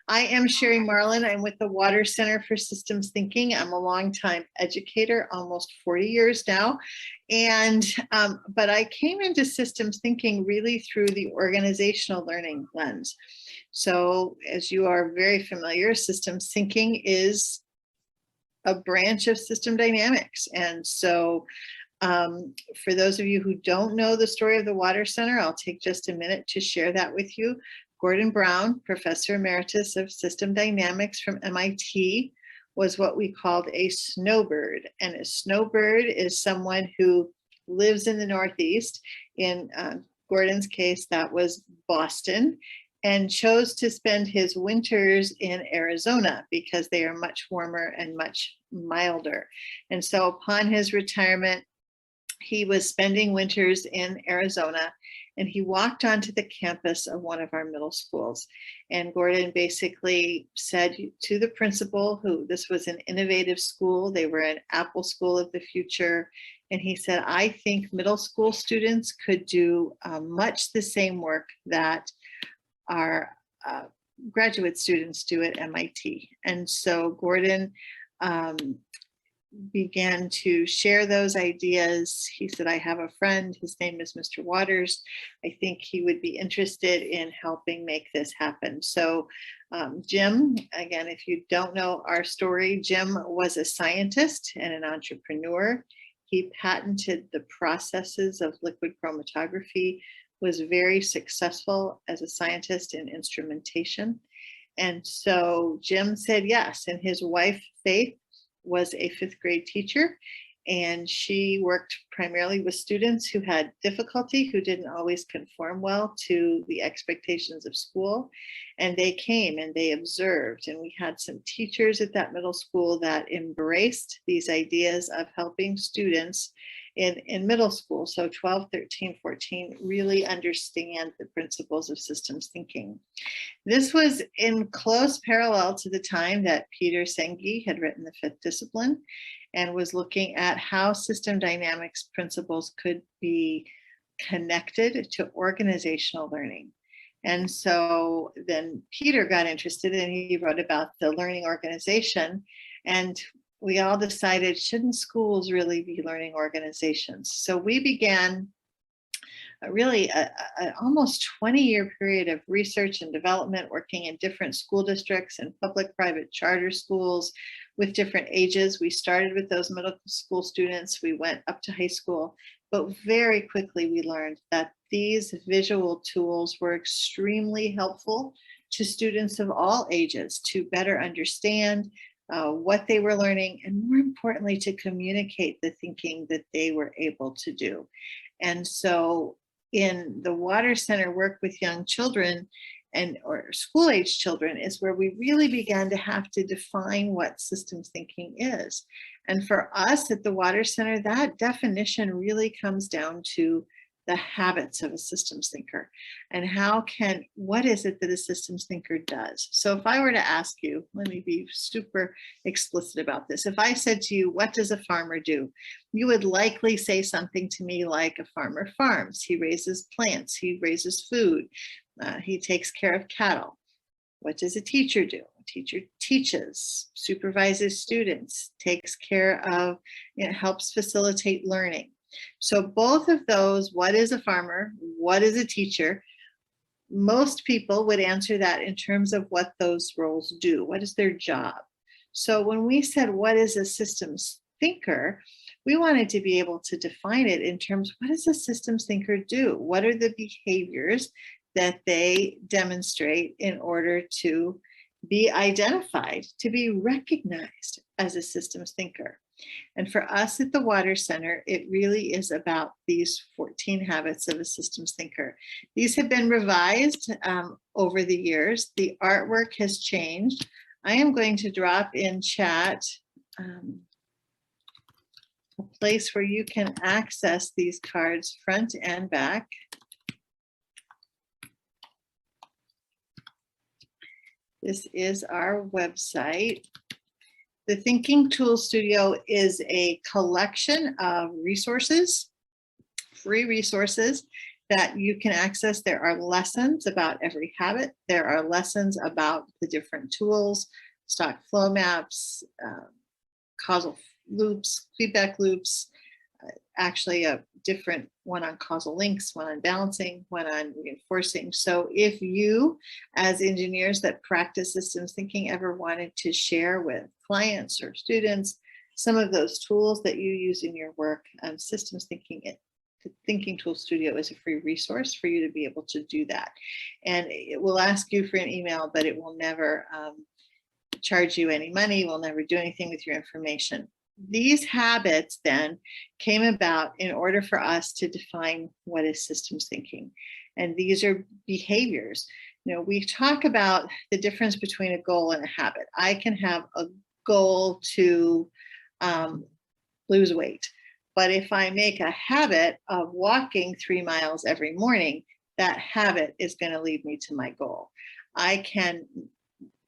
I am Sheri Merlin. I'm with the Water Center for Systems Thinking. I'm a longtime educator, almost 40 years now. And, but I came into systems thinking really through the organizational learning lens. So as you are very familiar, systems thinking is a branch of system dynamics. And so for those of you who don't know the story of the Water Center, I'll take just a minute to share that with you. Gordon Brown, Professor Emeritus of System Dynamics from MIT, was what we called a snowbird. And a snowbird is someone who lives in the Northeast. In Gordon's case, that was Boston, and chose to spend his winters in Arizona because they are much warmer and much milder. And so upon his retirement, he was spending winters in Arizona, and he walked onto the campus of one of our middle schools. And Gordon basically said to the principal, who this was an innovative school, they were an Apple school of the future. And he said, I think middle school students could do much the same work that our graduate students do at MIT. And so Gordon began to share those ideas. He said, I have a friend, his name is Mr. Waters. I think he would be interested in helping make this happen. So Jim, again, if you don't know our story, Jim was a scientist and an entrepreneur. He patented the processes of liquid chromatography, was very successful as a scientist in instrumentation. And so Jim said yes, and his wife, Faith, was a fifth grade teacher, and she worked primarily with students who had difficulty, who didn't always conform well to the expectations of school. And they came and they observed, and we had some teachers at that middle school that embraced these ideas of helping students in middle school, so 12, 13, 14, really understand the principles of systems thinking. This was in close parallel to the time that Peter Senge had written The Fifth Discipline and was looking at how system dynamics principles could be connected to organizational learning. And so then Peter got interested and he wrote about the learning organization, and we all decided, shouldn't schools really be learning organizations? So we began really an almost 20-year period of research and development, working in different school districts and public, private, charter schools with different ages. We started with those middle school students. We went up to high school, but very quickly we learned that these visual tools were extremely helpful to students of all ages to better understand what they were learning, and more importantly, to communicate the thinking that they were able to do. And so in the Water Center work with young children or school age children is where we really began to have to define what systems thinking is. And for us at the Water Center, that definition really comes down to the habits of a systems thinker and what is it that a systems thinker does? So if I were to ask you, let me be super explicit about this. If I said to you, what does a farmer do? You would likely say something to me like, a farmer farms, he raises plants, he raises food, he takes care of cattle. What does a teacher do? A teacher teaches, supervises students, takes care of, helps facilitate learning. So both of those, what is a farmer, what is a teacher, most people would answer that in terms of what those roles do. What is their job? So when we said, what is a systems thinker, we wanted to be able to define it in terms, what does a systems thinker do? What are the behaviors that they demonstrate in order to be identified, to be recognized as a systems thinker? And for us at the Water Center, it really is about these 14 habits of a systems thinker. These have been revised over the years. The artwork has changed. I am going to drop in chat a place where you can access these cards front and back. This is our website. The Thinking Tool Studio is a collection of resources, free resources that you can access. There are lessons about every habit. There are lessons about the different tools, stock flow maps, causal loops, feedback loops, actually a different one on causal links, one on balancing, one on reinforcing. So if you, as engineers that practice systems thinking, ever wanted to share with clients or students some of those tools that you use in your work, systems thinking, the Thinking Tool Studio is a free resource for you to be able to do that. And it will ask you for an email, but it will never charge you any money, will never do anything with your information. These habits then came about in order for us to define what is systems thinking. And these are behaviors. You know, we talk about the difference between a goal and a habit. I can have a goal to lose weight, but if I make a habit of walking 3 miles every morning, that habit is going to lead me to my goal. I can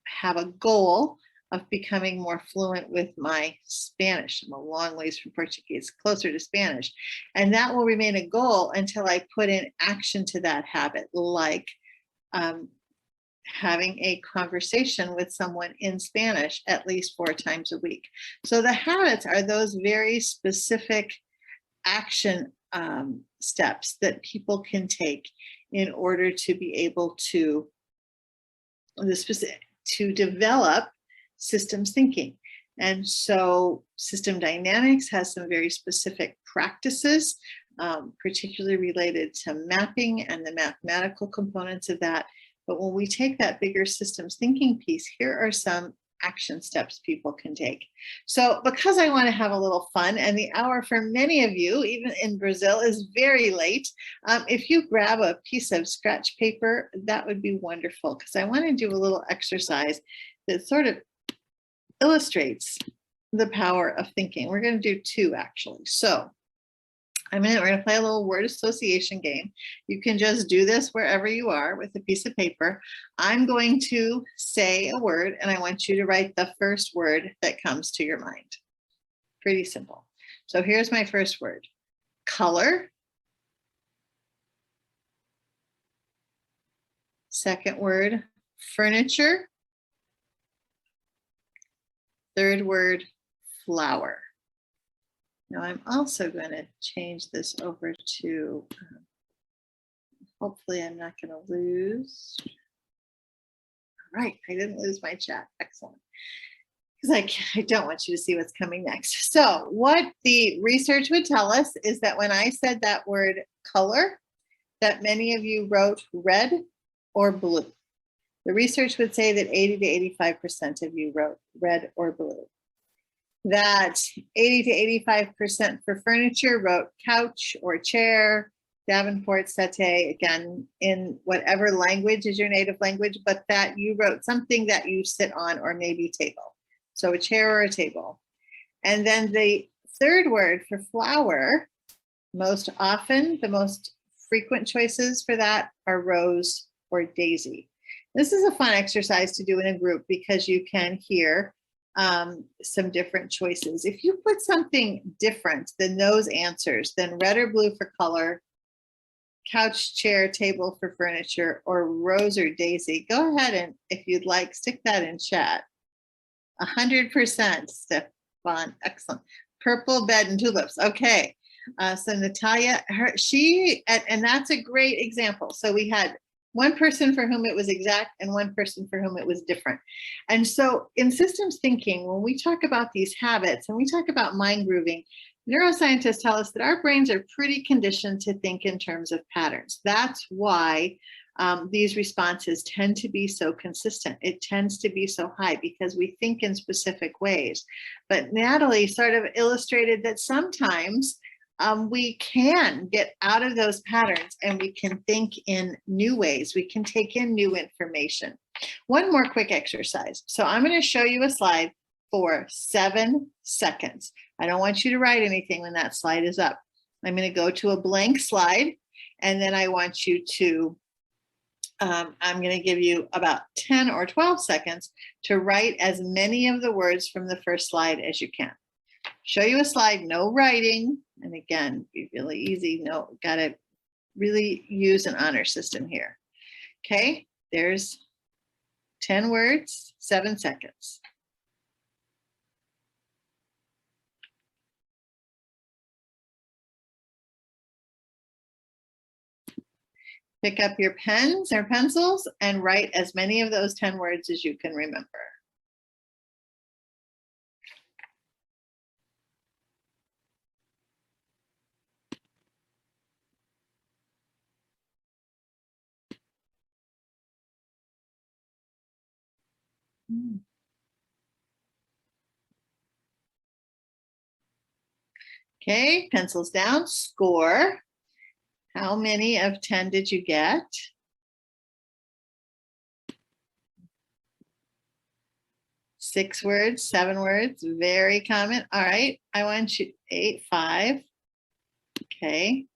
have a goal of becoming more fluent with my Spanish. I'm a long ways from Portuguese, closer to Spanish. And that will remain a goal until I put in action to that habit, like having a conversation with someone in Spanish at least 4 times a week. So the habits are those very specific action steps that people can take in order to be able to develop systems thinking. And so system dynamics has some very specific practices, particularly related to mapping and the mathematical components of that. But when we take that bigger systems thinking piece, here are some action steps people can take. So because I want to have a little fun, and the hour for many of you, even in Brazil, is very late, if you grab a piece of scratch paper, that would be wonderful, because I want to do a little exercise that sort of illustrates the power of thinking. We're going to do 2 actually. So we're going to play a little word association game. You can just do this wherever you are with a piece of paper. I'm going to say a word, and I want you to write the first word that comes to your mind. Pretty simple. So here's my first word: color. Second word: furniture. Third word: flower. Now I'm also going to change this over to, hopefully I'm not going to lose. All right, I didn't lose my chat. Excellent. Because I don't want you to see what's coming next. So what the research would tell us is that when I said that word color, that many of you wrote red or blue. The research would say that 80 to 85% of you wrote red or blue. That 80 to 85% for furniture wrote couch or chair, Davenport, settee, again, in whatever language is your native language, but that you wrote something that you sit on, or maybe table. So a chair or a table. And then the third word for flower, most often, the most frequent choices for that are rose or daisy. This is a fun exercise to do in a group because you can hear some different choices. If you put something different than those answers, then red or blue for color, couch, chair, table for furniture, or rose or daisy, go ahead and, if you'd like, stick that in chat. 100%, Stefan, excellent. Purple, bed, and tulips. Okay, so Natalia, and that's a great example. So we had one person for whom it was exact and one person for whom it was different. And so in systems thinking, when we talk about these habits and we talk about mind grooving, neuroscientists tell us that our brains are pretty conditioned to think in terms of patterns. That's why these responses tend to be so consistent. It tends to be so high because we think in specific ways. But Natalie sort of illustrated that sometimes we can get out of those patterns and we can think in new ways. We can take in new information. One more quick exercise. So I'm going to show you a slide for 7 seconds. I don't want you to write anything when that slide is up. I'm going to go to a blank slide, and then I want you to, I'm going to give you about 10 or 12 seconds to write as many of the words from the first slide as you can. Show you a slide, no writing. And again, be really easy. No, got to really use an honor system here. Okay, there's 10 words, 7 seconds. Pick up your pens or pencils and write as many of those 10 words as you can remember. Okay, pencils down, score. How many of 10 did you get? 6 words, 7 words, very common. All right, I want you, 8, 5. Okay,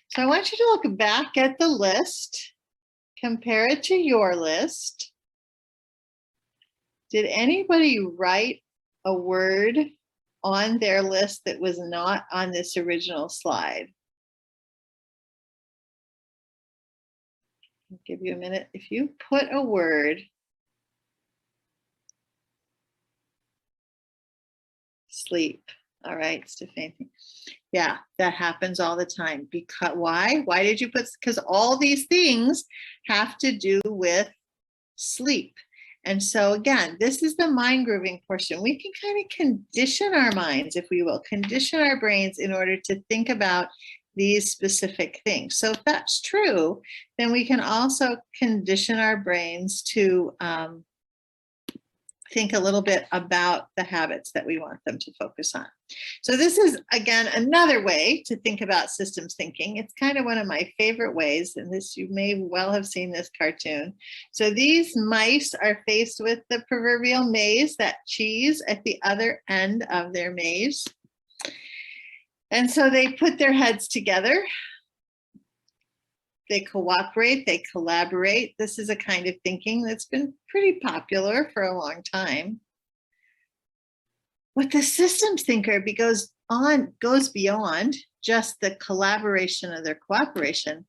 so I want you to look back at the list, compare it to your list. Did anybody write a word on their list that was not on this original slide? I'll give you a minute. If you put a word, sleep. All right, Stephanie. Yeah, that happens all the time. Because why? Why did you put? Because all these things have to do with sleep. And so again, this is the mind grooving portion. We can kind of condition our minds, if we will, condition our brains in order to think about these specific things. So if that's true, then we can also condition our brains to think a little bit about the habits that we want them to focus on. So this is, again, another way to think about systems thinking. It's kind of one of my favorite ways, and this, you may well have seen this cartoon. So these mice are faced with the proverbial maze, that cheese at the other end of their maze. And so they put their heads together. They cooperate, they collaborate. This is a kind of thinking that's been pretty popular for a long time. What the systems thinker goes beyond just the collaboration or their cooperation.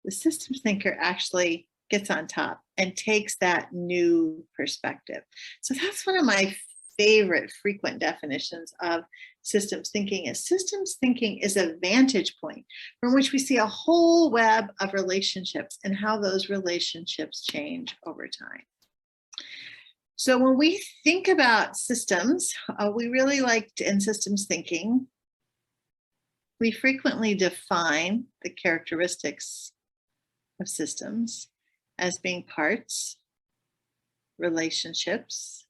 The systems thinker actually gets on top and takes that new perspective. So that's one of my favorite frequent definitions of systems thinking is a vantage point from which we see a whole web of relationships and how those relationships change over time. So when we think about systems, we really like to, in systems thinking, we frequently define the characteristics of systems as being parts, relationships,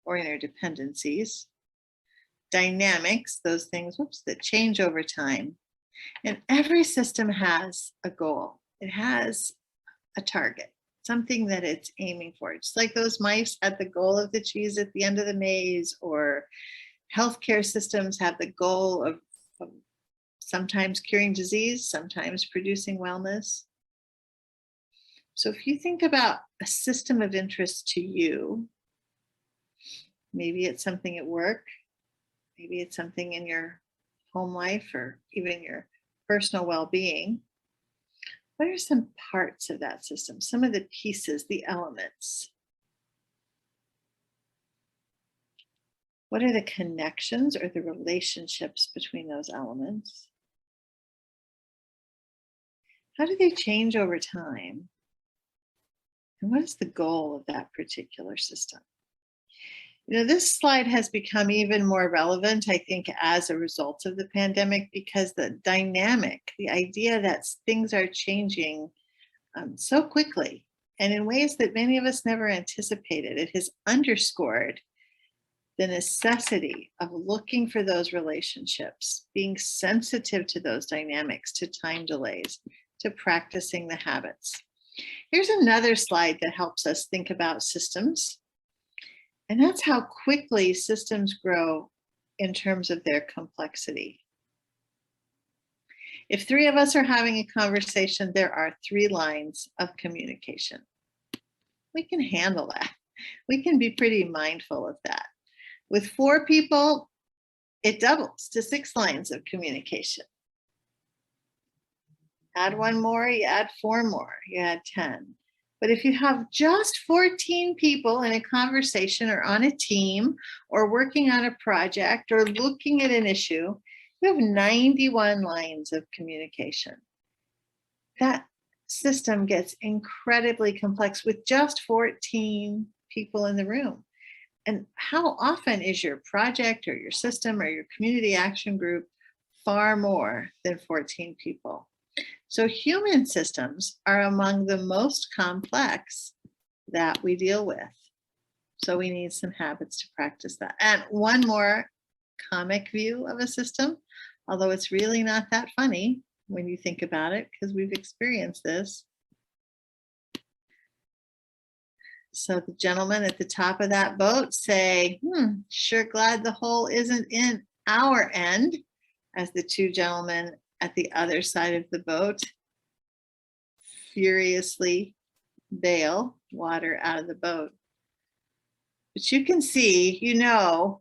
or interdependencies, dynamics, those things, that change over time. And every system has a goal. It has a target, something that it's aiming for. Just like those mice had the goal of the cheese at the end of the maze, or healthcare systems have the goal of sometimes curing disease, sometimes producing wellness. So if you think about a system of interest to you, maybe it's something at work, maybe it's something in your home life, or even your personal well-being. What are some parts of that system? Some of the pieces, the elements. What are the connections or the relationships between those elements? How do they change over time? And what is the goal of that particular system? You know, this slide has become even more relevant, I think, as a result of the pandemic, because the dynamic, the idea that things are changing so quickly and in ways that many of us never anticipated, it has underscored the necessity of looking for those relationships, being sensitive to those dynamics, to time delays, to practicing the habits. Here's another slide that helps us think about systems. And that's how quickly systems grow in terms of their complexity. If 3 of us are having a conversation, there are 3 lines of communication. We can handle that. We can be pretty mindful of that. With 4 people, it doubles to 6 lines of communication. Add one more, you add 4 more, you add 10. But if you have just 14 people in a conversation or on a team or working on a project or looking at an issue, you have 91 lines of communication. That system gets incredibly complex with just 14 people in the room. And how often is your project or your system or your community action group far more than 14 people? So human systems are among the most complex that we deal with. So we need some habits to practice that. And one more comic view of a system, although it's really not that funny when you think about it, because we've experienced this. So the gentlemen at the top of that boat say, sure glad the hole isn't in our end, as the 2 gentlemen at the other side of the boat furiously bail water out of the boat. But you can see,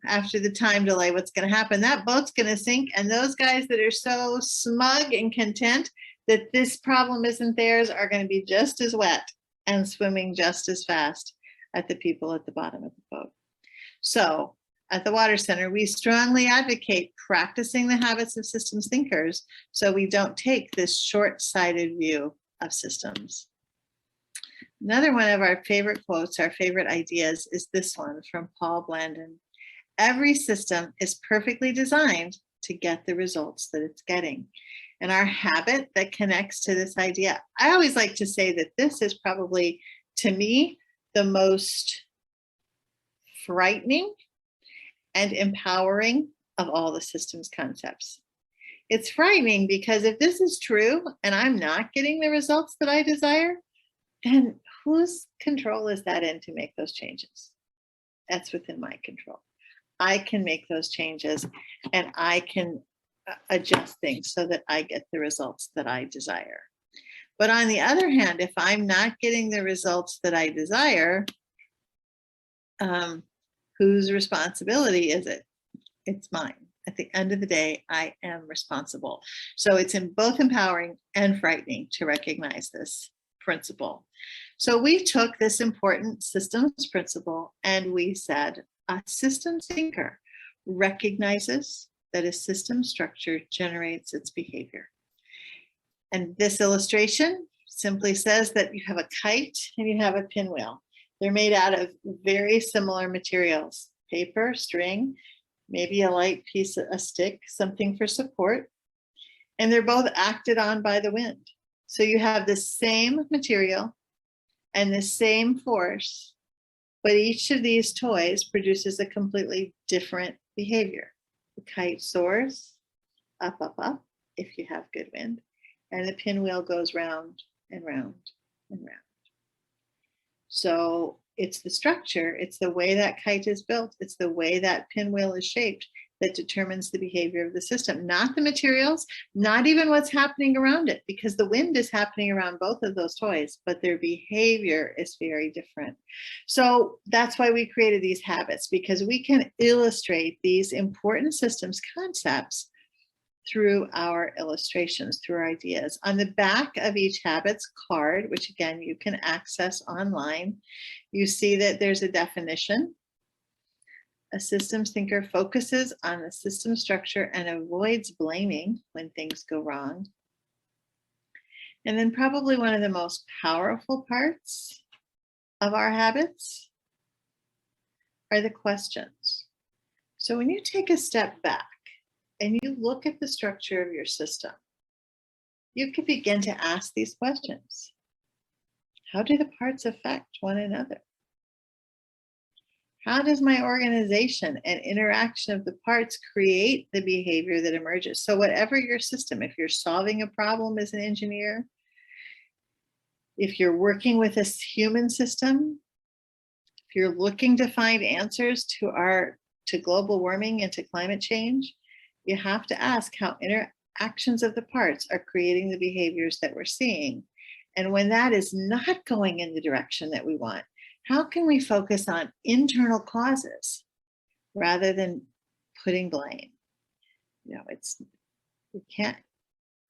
after the time delay, what's going to happen. That boat's going to sink, and those guys that are so smug and content that this problem isn't theirs are going to be just as wet and swimming just as fast at the people at the bottom of the boat. So at the Water Center, we strongly advocate practicing the habits of systems thinkers so we don't take this short-sighted view of systems. Another one of our favorite quotes, our favorite ideas, is this one from Paul Blandin. Every system is perfectly designed to get the results that it's getting. And our habit that connects to this idea, I always like to say that this is probably, to me, the most frightening and empowering of all the systems concepts. It's frightening because if this is true and I'm not getting the results that I desire, then whose control is that in to make those changes? That's within my control. I can make those changes and I can adjust things so that I get the results that I desire. But on the other hand, if I'm not getting the results that I desire, whose responsibility is it? It's mine. At the end of the day, I am responsible. So it's both empowering and frightening to recognize this principle. So we took this important systems principle and we said a systems thinker recognizes that a system structure generates its behavior. And this illustration simply says that you have a kite and you have a pinwheel. They're made out of very similar materials, paper, string, maybe a light piece, a stick, something for support. And they're both acted on by the wind. So you have the same material and the same force, but each of these toys produces a completely different behavior. The kite soars up, up, up, if you have good wind, and the pinwheel goes round and round and round. So it's the structure, it's the way that kite is built, it's the way that pinwheel is shaped that determines the behavior of the system, not the materials, not even what's happening around it, because the wind is happening around both of those toys, but their behavior is very different. So that's why we created these habits, because we can illustrate these important systems concepts through our illustrations, through our ideas. On the back of each habits card, which again, you can access online, you see that there's a definition. A systems thinker focuses on the system structure and avoids blaming when things go wrong. And then probably one of the most powerful parts of our habits are the questions. So when you take a step back and you look at the structure of your system, you can begin to ask these questions. How do the parts affect one another? How does my organization and interaction of the parts create the behavior that emerges? So whatever your system, if you're solving a problem as an engineer, if you're working with a human system, if you're looking to find answers to global warming and to climate change, you have to ask how interactions of the parts are creating the behaviors that we're seeing. And when that is not going in the direction that we want, how can we focus on internal causes rather than putting blame? You know, we can't,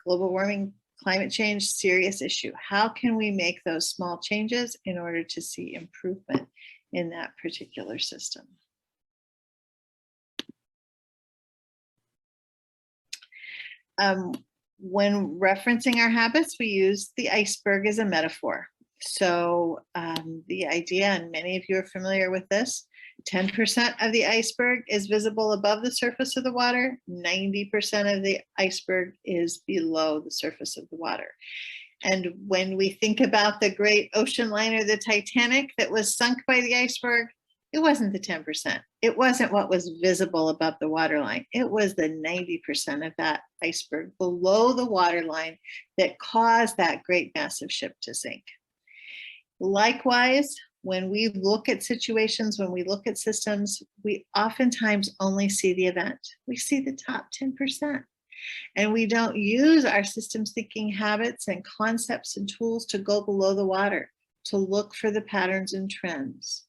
global warming climate change, serious issue. How can we make those small changes in order to see improvement in that particular system? When referencing our habits, we use the iceberg as a metaphor. So the idea, and many of you are familiar with this, 10% of the iceberg is visible above the surface of the water, 90% of the iceberg is below the surface of the water. And when we think about the great ocean liner, the Titanic, that was sunk by the iceberg, it wasn't the 10%. It wasn't what was visible above the waterline. It was the 90% of that iceberg below the waterline that caused that great massive ship to sink. Likewise, when we look at situations, when we look at systems, we oftentimes only see the event. We see the top 10%. And we don't use our systems thinking habits and concepts and tools to go below the water, to look for the patterns and trends,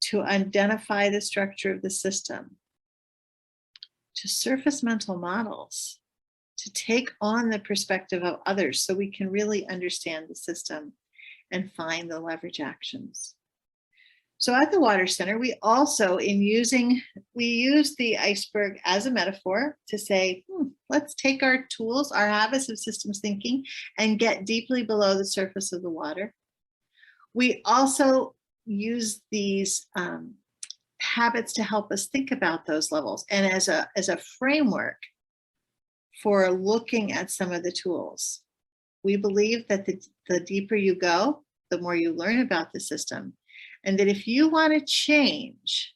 to identify the structure of the system, to surface mental models, to take on the perspective of others so we can really understand the system and find the leverage actions. So at the Water Center, we also, we use the iceberg as a metaphor to say, let's take our tools, our habits of systems thinking, and get deeply below the surface of the water. We also use these habits to help us think about those levels and as a framework for looking at some of the tools. We believe that the deeper you go, the more you learn about the system, and that if you want to change,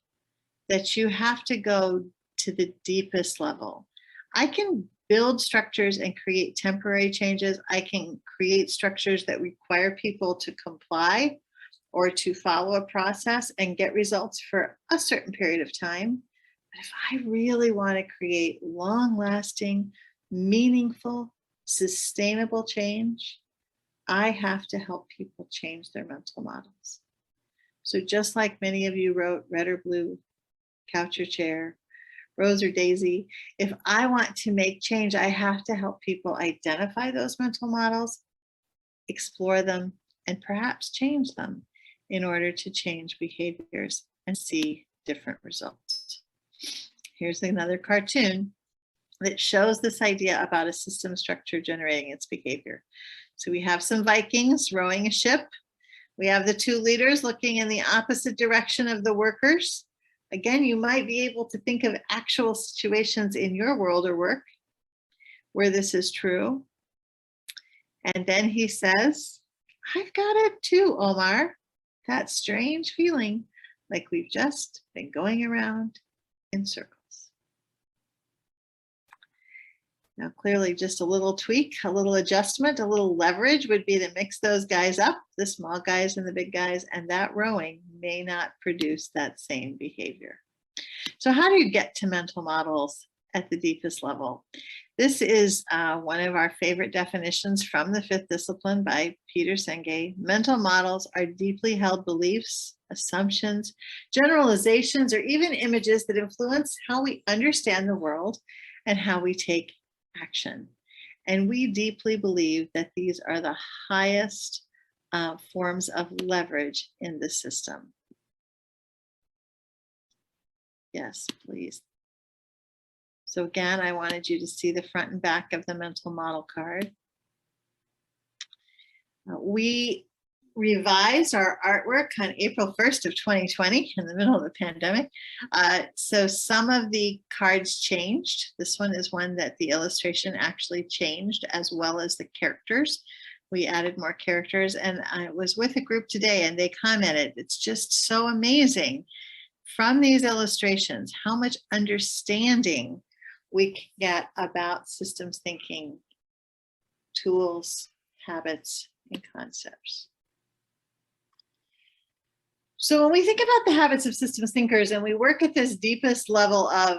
that you have to go to the deepest level. I can build structures and create temporary changes. I can create structures that require people to comply or to follow a process and get results for a certain period of time. But if I really want to create long-lasting, meaningful, sustainable change, I have to help people change their mental models. So just like many of you wrote red or blue, couch or chair, rose or daisy, if I want to make change, I have to help people identify those mental models, explore them, and perhaps change them in order to change behaviors and see different results. Here's another cartoon that shows this idea about a system structure generating its behavior. So we have some Vikings rowing a ship. We have the two leaders looking in the opposite direction of the workers. Again, you might be able to think of actual situations in your world or work where this is true. And then he says, I've got it too, Omar. That strange feeling like we've just been going around in circles. Now, clearly just a little tweak, a little adjustment, a little leverage would be to mix those guys up, the small guys and the big guys, and that rowing may not produce that same behavior. So how do you get to mental models at the deepest level? This is one of our favorite definitions from the fifth discipline by Peter Senge. Mental models are deeply held beliefs, assumptions, generalizations, or even images that influence how we understand the world and how we take action. And we deeply believe that these are the highest forms of leverage in the system. Yes, please. So again, I wanted you to see the front and back of the mental model card. We revised our artwork on April 1st of 2020 in the middle of the pandemic. So some of the cards changed. This one is one that the illustration actually changed, as well as the characters. We added more characters, and I was with a group today and they commented, it's just so amazing from these illustrations, how much understanding we can get about systems thinking, tools, habits, and concepts. So when we think about the habits of systems thinkers and we work at this deepest level of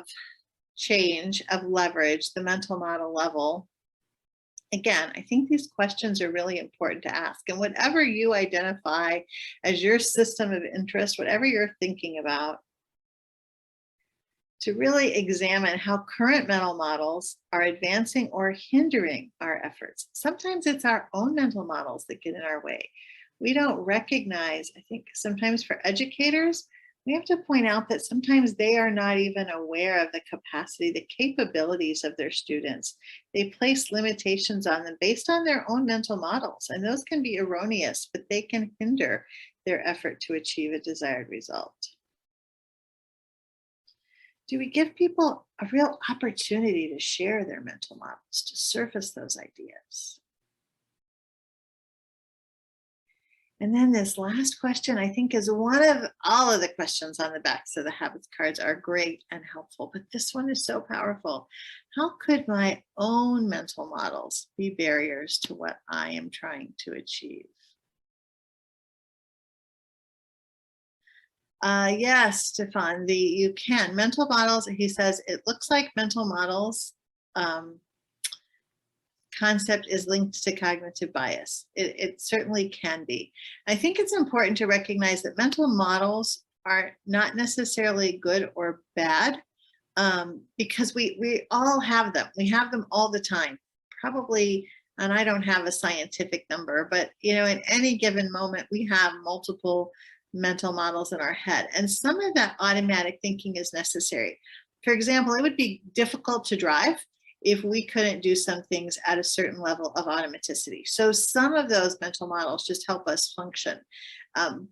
change, of leverage, the mental model level, again, I think these questions are really important to ask. And whatever you identify as your system of interest, whatever you're thinking about, to really examine how current mental models are advancing or hindering our efforts. Sometimes it's our own mental models that get in our way. We don't recognize, I think sometimes for educators, we have to point out that sometimes they are not even aware of the capacity, the capabilities of their students. They place limitations on them based on their own mental models, and those can be erroneous, but they can hinder their effort to achieve a desired result. Do we give people a real opportunity to share their mental models, to surface those ideas? And then this last question, I think, is one of all of the questions on the backs of the habits cards are great and helpful, but this one is so powerful. How could my own mental models be barriers to what I am trying to achieve? Yes, Stefan, you can. Mental models, he says, it looks like mental models concept is linked to cognitive bias. It certainly can be. I think it's important to recognize that mental models are not necessarily good or bad because we all have them. We have them all the time, probably, and I don't have a scientific number, but in any given moment, we have multiple mental models in our head. And some of that automatic thinking is necessary. For example, it would be difficult to drive if we couldn't do some things at a certain level of automaticity. So some of those mental models just help us function.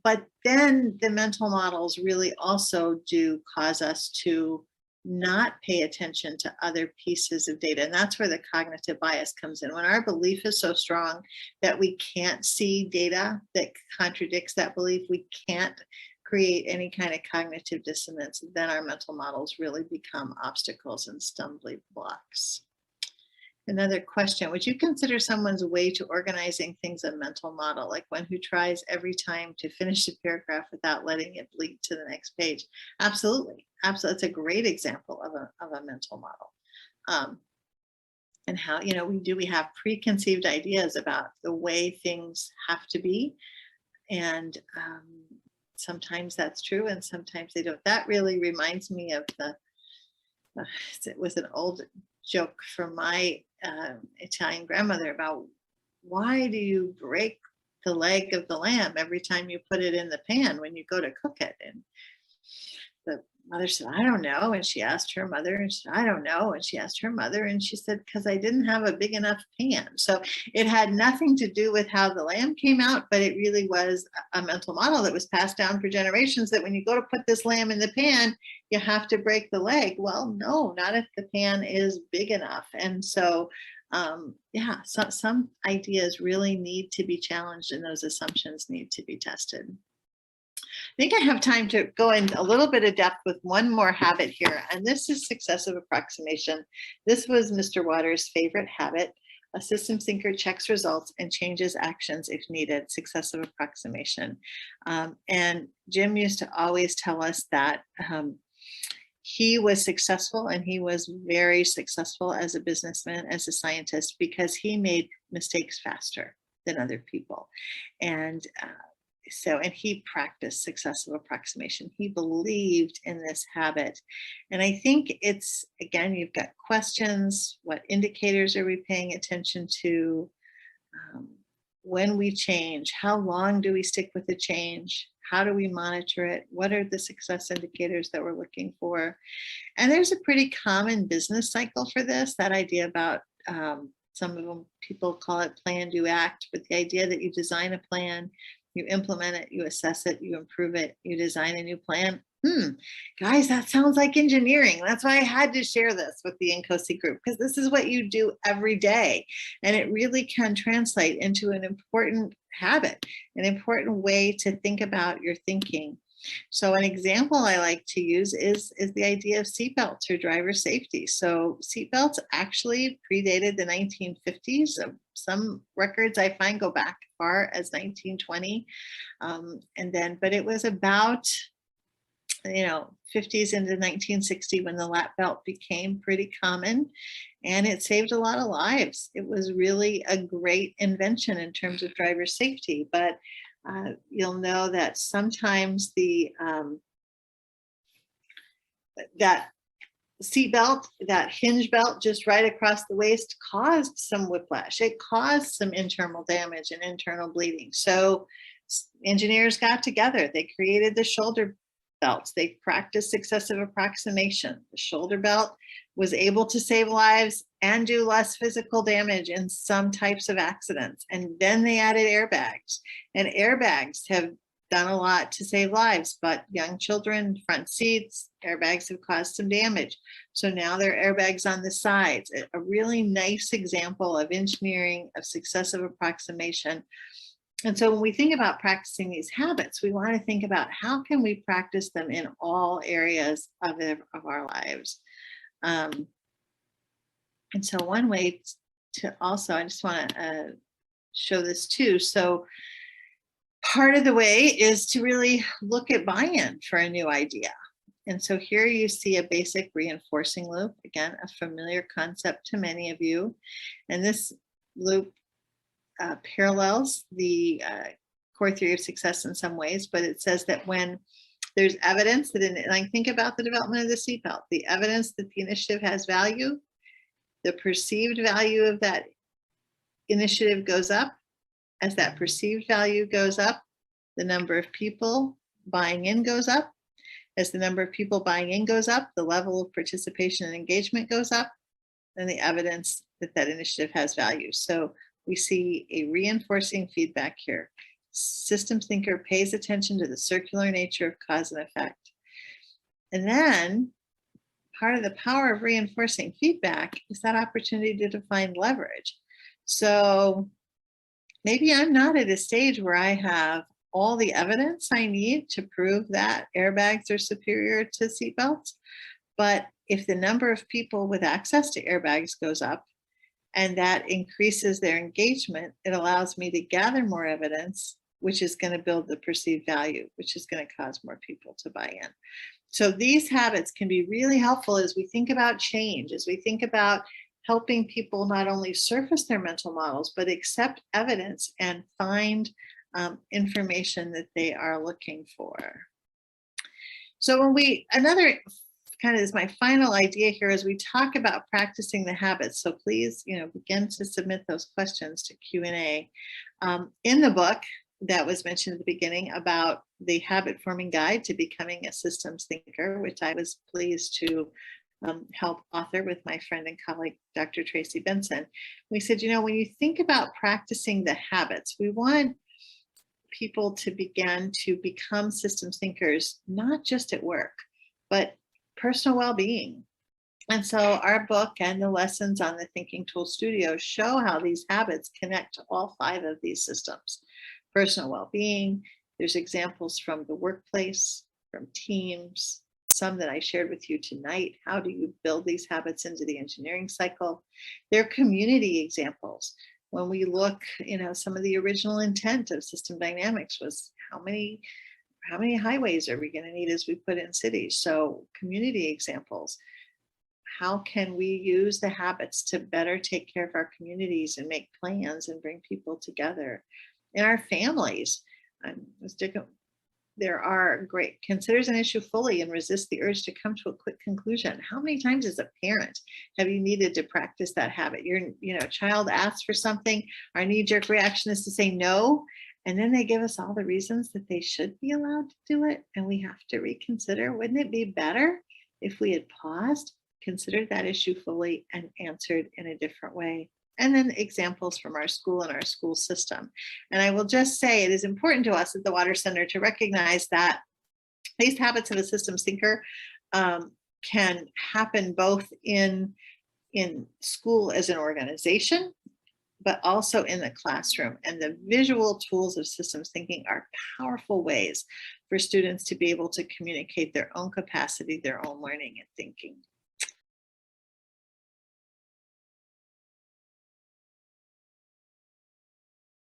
But then the mental models really also do cause us to not pay attention to other pieces of data. And that's where the cognitive bias comes in. When our belief is so strong that we can't see data that contradicts that belief, we can't create any kind of cognitive dissonance, then our mental models really become obstacles and stumbling blocks. Another question, would you consider someone's way to organizing things a mental model, like one who tries every time to finish a paragraph without letting it bleed to the next page? Absolutely. Absolutely. It's a great example of a mental model. And how, we have preconceived ideas about the way things have to be. And sometimes that's true and sometimes they don't. That really reminds me of it was an old joke from my Italian grandmother about why do you break the leg of the lamb every time you put it in the pan when you go to cook it? And the mother said, I don't know. And she asked her mother, and she said, I don't know. And she asked her mother, and she said, because I didn't have a big enough pan. So it had nothing to do with how the lamb came out, but it really was a mental model that was passed down for generations that when you go to put this lamb in the pan, you have to break the leg. Well, no, not if the pan is big enough. And so, some ideas really need to be challenged and those assumptions need to be tested. I think I have time to go in a little bit of depth with one more habit here, and this is successive approximation. This was Mr. Waters' favorite habit. A systems thinker checks results and changes actions if needed, successive approximation. And Jim used to always tell us that he was successful, and he was very successful as a businessman, as a scientist, because he made mistakes faster than other people. And he practiced successive approximation. He believed in this habit. And I think it's, again, you've got questions. What indicators are we paying attention to? When we change, how long do we stick with the change? How do we monitor it? What are the success indicators that we're looking for? And there's a pretty common business cycle for this, that idea about some of them, people call it plan, do, act, but the idea that you design a plan, you implement it, you assess it, you improve it, you design a new plan. Guys, that sounds like engineering. That's why I had to share this with the INCOSE group, because this is what you do every day. And it really can translate into an important habit, an important way to think about your thinking. So an example I like to use is the idea of seatbelts or driver safety. So seatbelts actually predated the 1950s. Some records I find go back as far as 1920. But it was about 50s into 1960 when the lap belt became pretty common, and it saved a lot of lives. It was really a great invention in terms of driver safety, but you'll know that sometimes that seatbelt, that hinge belt just right across the waist, caused some whiplash. It caused some internal damage and internal bleeding. So engineers got together. They created the shoulder belts. They practiced successive approximation. The shoulder belt was able to save lives and do less physical damage in some types of accidents. And then they added airbags. And airbags have done a lot to save lives, but young children, front seats, airbags have caused some damage. So now there are airbags on the sides. A really nice example of engineering, of successive approximation. And so when we think about practicing these habits, we want to think about how can we practice them in all areas of our lives. And so one way to also, I just want to show this too. So part of the way is to really look at buy-in for a new idea. And so here you see a basic reinforcing loop, again, a familiar concept to many of you. And this loop parallels the core theory of success in some ways, but it says that when there's evidence that, like think about the development of the seatbelt, the evidence that the initiative has value, the perceived value of that initiative goes up. As that perceived value goes up, the number of people buying in goes up. As the number of people buying in goes up, the level of participation and engagement goes up, and the evidence that that initiative has value. So we see a reinforcing feedback here. Systems thinker pays attention to the circular nature of cause and effect. And then part of the power of reinforcing feedback is that opportunity to define leverage. So maybe I'm not at a stage where I have all the evidence I need to prove that airbags are superior to seatbelts. But if the number of people with access to airbags goes up, and that increases their engagement, it allows me to gather more evidence, which is going to build the perceived value, which is going to cause more people to buy in. So these habits can be really helpful as we think about change, as we think about helping people not only surface their mental models, but accept evidence and find information that they are looking for. So another kind of is my final idea here as we talk about practicing the habits. So please, begin to submit those questions to Q&A. In the book that was mentioned at the beginning about the habit forming guide to becoming a systems thinker, which I was pleased to help author with my friend and colleague, Dr. Tracy Benson. We said, when you think about practicing the habits, we want people to begin to become systems thinkers, not just at work, but personal well-being. And so our book and the lessons on the Thinking Tool Studio show how these habits connect to all 5 of these systems. Personal well-being, there's examples from the workplace, from teams, some that I shared with you tonight. How do you build these habits into the engineering cycle? They're community examples. When we look, some of the original intent of system dynamics was how many highways are we going to need as we put in cities? So community examples. How can we use the habits to better take care of our communities and make plans and bring people together? In our families, there are great, considers an issue fully and resist the urge to come to a quick conclusion. How many times as a parent have you needed to practice that habit? Your child asks for something, our knee-jerk reaction is to say no, and then they give us all the reasons that they should be allowed to do it, and we have to reconsider. Wouldn't it be better if we had paused, considered that issue fully, and answered in a different way? And then examples from our school and our school system. And I will just say it is important to us at the Water Center to recognize that these habits of a systems thinker can happen both in school as an organization, but also in the classroom. And the visual tools of systems thinking are powerful ways for students to be able to communicate their own capacity, their own learning and thinking.